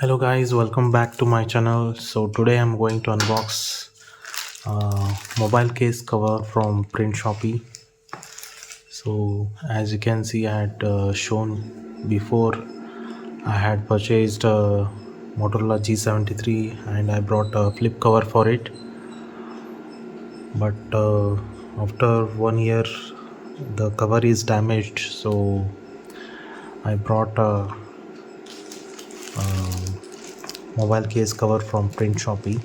Hello guys, welcome back to my channel. So today I'm going to unbox mobile case cover from Printshoppy. So as you can see, I had shown before, I had purchased a Motorola G73 and I brought a flip cover for it. But after 1 year the cover is damaged, so I brought a mobile case cover from Printshoppy.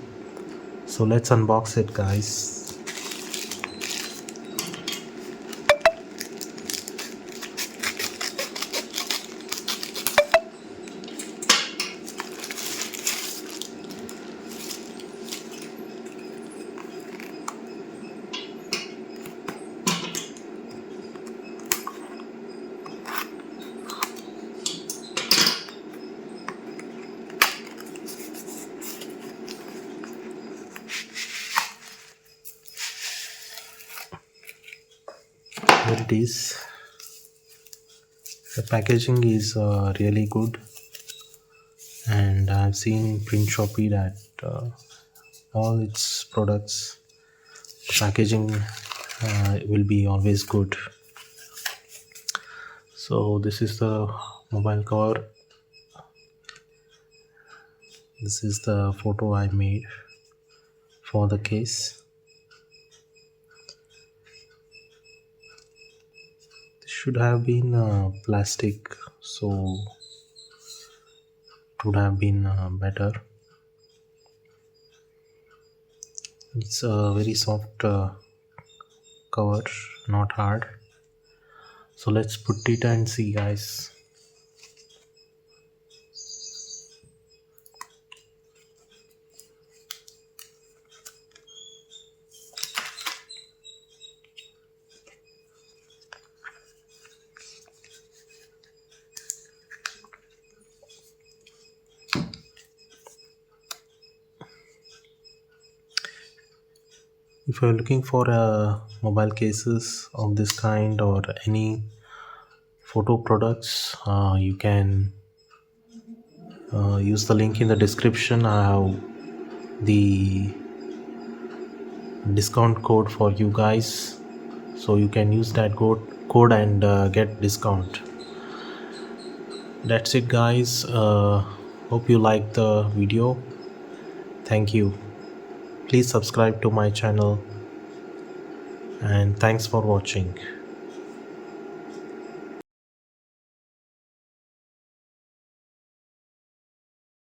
So let's unbox it, guys. Here it is. The packaging is really good, and I've seen Printshoppy that all its products packaging will be always good. So this is the mobile cover. This is the photo I made for the case. This should have been plastic, so it would have been better. It's a very soft cover, not hard. So let's put it and see, guys. If you're looking for mobile cases of this kind or any photo products, you can use the link in the description. I have the discount code for you guys, so you can use that code and get discount. That's it, guys. Hope you liked the video. Thank you. Please subscribe to my channel, and thanks for watching.